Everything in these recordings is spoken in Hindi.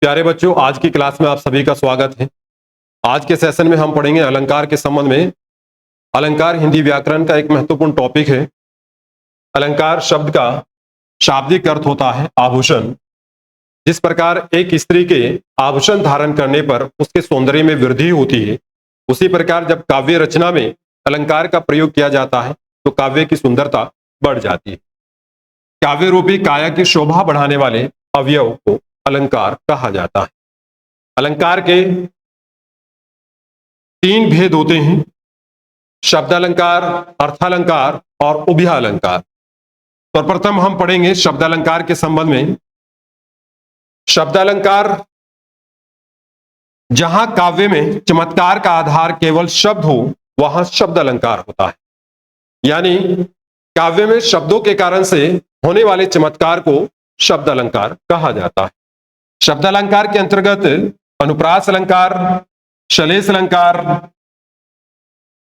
प्यारे बच्चों, आज की क्लास में आप सभी का स्वागत है। आज के सेशन में हम पढ़ेंगे अलंकार के संबंध में। अलंकार हिंदी व्याकरण का एक महत्वपूर्ण टॉपिक है। अलंकार शब्द का शाब्दिक अर्थ होता है आभूषण। जिस प्रकार एक स्त्री के आभूषण धारण करने पर उसके सौंदर्य में वृद्धि होती है, उसी प्रकार जब काव्य रचना में अलंकार का प्रयोग किया जाता है तो काव्य की सुंदरता बढ़ जाती है। काव्य रूपी काया की शोभा बढ़ाने वाले अवयव को अलंकार कहा जाता है। अलंकार के तीन भेद होते हैं: शब्दालंकार, अर्थालंकार और उभयालंकार। सर्वप्रथम हम पढ़ेंगे शब्दालंकार के संबंध में। शब्दालंकार जहां काव्य में चमत्कार का आधार केवल शब्द हो, वहां शब्द अलंकार होता है। यानी काव्य में शब्दों के कारण से होने वाले चमत्कार को शब्द अलंकार कहा जाता है। शब्दालंकार के अंतर्गत अनुप्रास अलंकार, श्लेष अलंकार,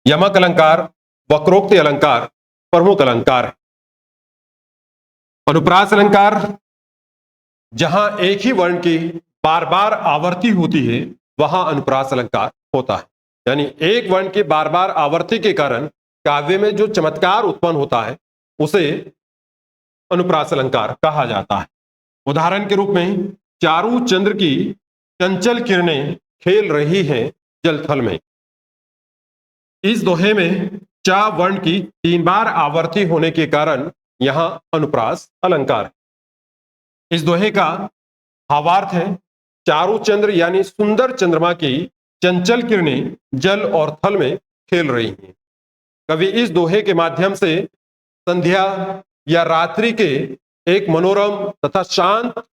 यमक अलंकार, वक्रोक्ति अलंकार प्रमुख अलंकार है। अनुप्रास अलंकार जहां एक ही वर्ण की बार बार आवर्ती होती है, वहां अनुप्रास अलंकार होता है। यानी एक वर्ण की बार बार आवर्ती के कारण काव्य में जो चमत्कार उत्पन्न होता है, उसे अनुप्रास अलंकार कहा जाता है। उदाहरण के रूप में, चारू चंद्र की चंचल किरणें खेल रही हैं जलथल में। इस दोहे में चा वर्ण की 3 बार आवर्ती होने के कारण यहां अनुप्रास अलंकार है। इस दोहे का भावार्थ है, चारू चंद्र यानी सुंदर चंद्रमा की चंचल किरणें जल और थल में खेल रही हैं। कवि इस दोहे के माध्यम से संध्या या रात्रि के एक मनोरम तथा शांत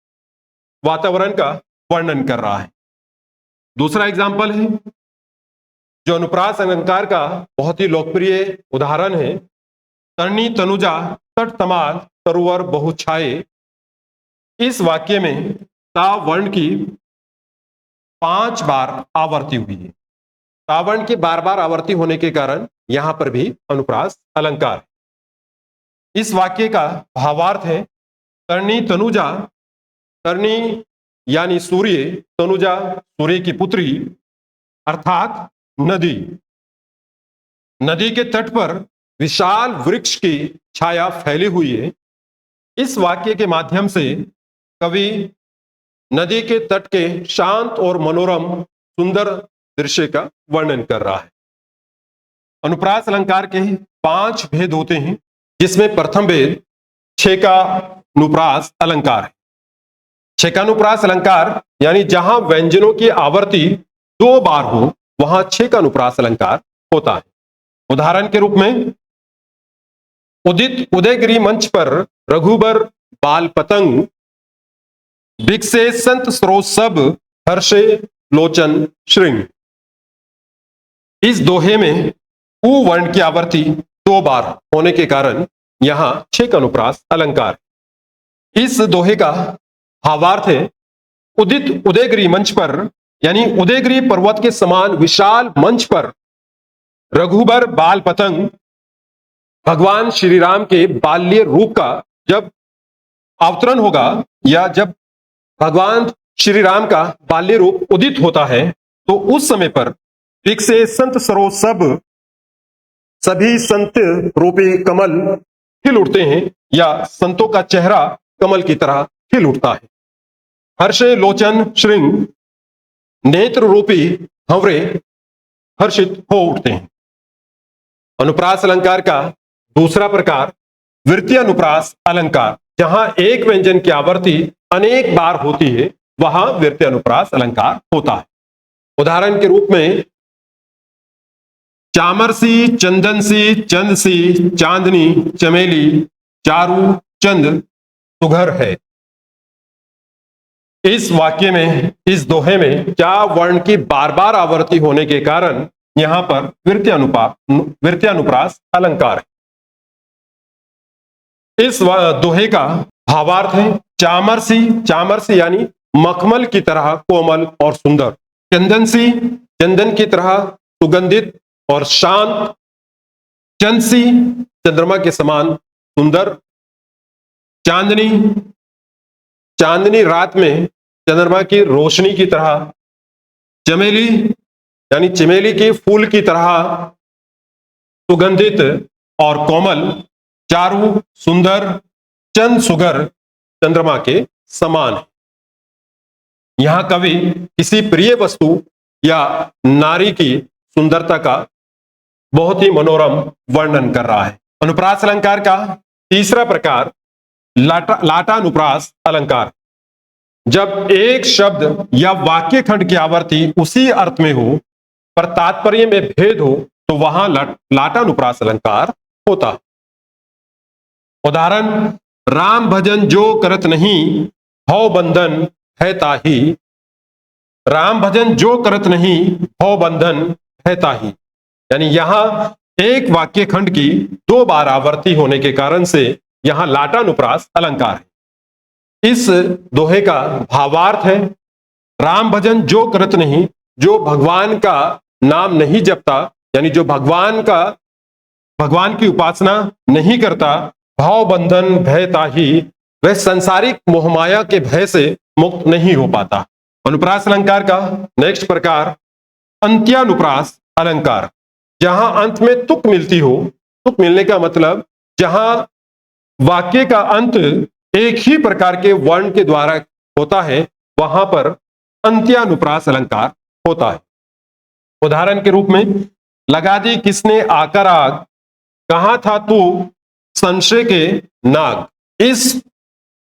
वातावरण का वर्णन कर रहा है। दूसरा एग्जाम्पल है जो अनुप्रास अलंकार का बहुत ही लोकप्रिय उदाहरण है, तरनी तनुजा तट तमाल तरुवर बहुछाए। इस वाक्य में ता वर्ण की 5 बार आवर्ती हुई है। ता वर्ण की बार बार आवर्ती होने के कारण यहां पर भी अनुप्रास अलंकार है। इस वाक्य का भावार्थ है, तरनी तनुजा, तरनी यानी सूर्य, तनुजा सूर्य की पुत्री अर्थात नदी। नदी के तट पर विशाल वृक्ष की छाया फैली हुई है। इस वाक्य के माध्यम से कवि नदी के तट के शांत और मनोरम सुंदर दृश्य का वर्णन कर रहा है। अनुप्रास अलंकार के 5 भेद होते हैं, जिसमें प्रथम भेद छेकानुप्रास अलंकार है। छेकानुप्रास अलंकार यानी जहां व्यंजनों की आवर्ती 2 बार हो, वहां छेकानुप्रास अलंकार होता है। उदाहरण के रूप में, उदित उदयगिरी मंच पर रघुबर बाल पतंग, बिकसे संत स्रोत सब हर्षे लोचन श्रृंग। इस दोहे में उ वर्ण की आवर्ती 2 बार होने के कारण यहां छेकानुप्रास अलंकार। इस दोहे का भावार्थ है, उदित उदयगिरी मंच पर यानी उदयगिरी पर्वत के समान विशाल मंच पर रघुबर बाल पतंग भगवान श्री राम के बाल्य रूप का जब अवतरण होगा, या जब भगवान श्री राम का बाल्य रूप उदित होता है, तो उस समय पर विकसे संत सरो सब, सभी संत रूपी कमल खिल उठते हैं, या संतों का चेहरा कमल की तरह खिल उठता है। हर्षे लोचन श्रृंग, नेत्र रूपी भंवरे हर्षित हो उठते हैं। अनुप्रास अलंकार का दूसरा प्रकार वृत्तीय अनुप्रास अलंकार, जहां एक व्यंजन की आवर्ती अनेक बार होती है, वहां वृत्तीय अनुप्रास अलंकार होता है। उदाहरण के रूप में, चामरसी, चंदनसी, चंदसी, चांदनी, चमेली, चारू चंद सुघर है। इस वाक्य में, इस दोहे में चा वर्ण की बार बार आवर्ती होने के कारण यहां पर वृत्तीय अनुप्रास अलंकार है। इस दोहे का भावार्थ है, चामरसी, चामरसी यानी मखमल की तरह कोमल और सुंदर। चंदनसी, चंदन की तरह सुगंधित और शांत। चंदसी, चंद्रमा के समान सुंदर। चांदनी, चांदनी रात में चंद्रमा की रोशनी की तरह, चमेली यानी चमेली के फूल की तरह सुगंधित और कोमल, चारु, सुंदर, चंद सुगर चंद्रमा के समान है। यहां कवि किसी प्रिय वस्तु या नारी की सुंदरता का बहुत ही मनोरम वर्णन कर रहा है। अनुप्रास अलंकार का तीसरा प्रकार लाटानुप्रास अलंकार। जब एक शब्द या वाक्य खंड की आवर्ती उसी अर्थ में हो पर तात्पर्य में भेद हो तो वहां लाटानुप्रास अलंकार होता है। उदाहरण, राम भजन जो करत नहीं, भव बंधन है ताही। राम भजन जो करत नहीं, भव बंधन है ताही। यानी यहां एक वाक्य खंड की 2 बार आवर्ती होने के कारण से यहां लाटानुप्रास अलंकार है। इस दोहे का भावार्थ है, राम भजन जो करत नहीं, जो भगवान का नाम नहीं जपता, यानी जो भगवान की उपासना नहीं करता, भाव बंधन भय ताही, वह संसारिक मोहमाया के भय से मुक्त नहीं हो पाता। अनुप्रास अलंकार का नेक्स्ट प्रकार अंत्यानुप्रास अलंकार। जहां अंत में तुक मिलती हो, तुक मिलने का मतलब जहां वाक्य का अंत एक ही प्रकार के वर्ण के द्वारा होता है, वहां पर अंत्यानुप्रास अलंकार होता है। उदाहरण के रूप में, लगा दी किसने आकर आग, कहां था तू संशय के नाग। इस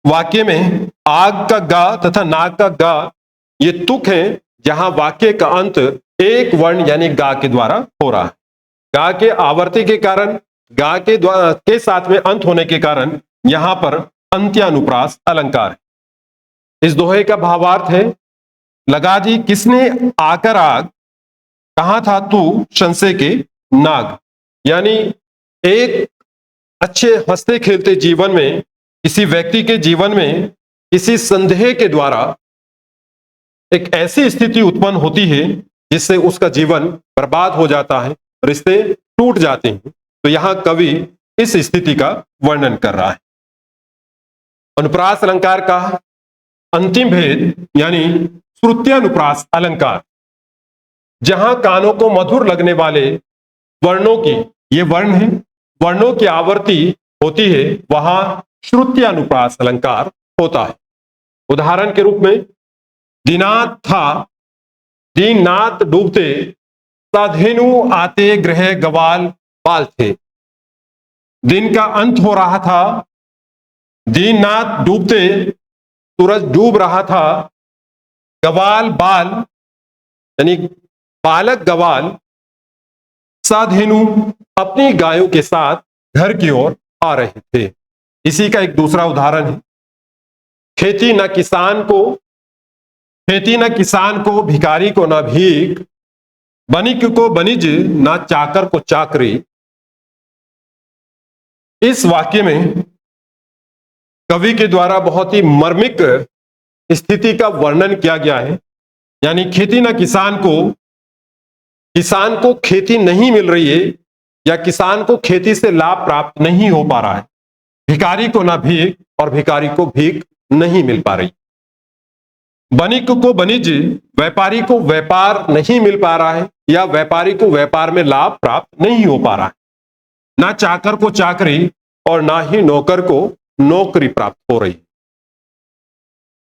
वाक्य में आग का गा तथा नाग का गा ये तुक है, जहां वाक्य का अंत एक वर्ण यानी गा के द्वारा हो रहा है। गा के आवर्ती के कारण, गा के साथ में अंत होने के कारण यहां पर अंत्यानुप्रास अलंकार है। इस दोहे का भावार्थ है, लगा दी किसने आकर आग, कहां था तू संशय के नाग। यानी एक अच्छे हंसते खेलते जीवन में, किसी व्यक्ति के जीवन में किसी संदेह के द्वारा एक ऐसी स्थिति उत्पन्न होती है जिससे उसका जीवन बर्बाद हो जाता है, रिश्ते टूट जाते हैं। तो यहां कवि इस स्थिति का वर्णन कर रहा है। अनुप्रास अलंकार का अंतिम भेद यानी श्रुत्यानुप्रास अलंकार। जहां कानों को मधुर लगने वाले वर्णों की, ये वर्ण है, वर्णों की आवर्ती होती है, वहां श्रुत्यानुप्रास अलंकार होता है। उदाहरण के रूप में, दीनाथ था, दीननाथ डूबते, साधेनु आते ग्रह गवाल बाल थे। दिन का अंत हो रहा था, दीननाथ डूबते, सूरज डूब रहा था, गवाल बाल यानी बालक गवाल, साधेनु अपनी गायों के साथ घर की ओर आ रहे थे। इसी का एक दूसरा उदाहरण है, खेती न किसान को भिखारी को ना भीख, बनिक को बनिज ना चाकर को चाकरी। इस वाक्य में कवि के द्वारा बहुत ही मर्मिक स्थिति का वर्णन किया गया है। यानी खेती ना किसान को खेती नहीं मिल रही है, या किसान को खेती से लाभ प्राप्त नहीं हो पा रहा है। भिखारी को ना भीख और भिखारी को भीख नहीं मिल पा रही। बनिक को बनिज, व्यापारी को व्यापार नहीं मिल पा रहा है, या व्यापारी को व्यापार में लाभ प्राप्त नहीं हो पा रहा है। ना चाकर को चाकरी और ना ही नौकर को नौकरी प्राप्त हो रही।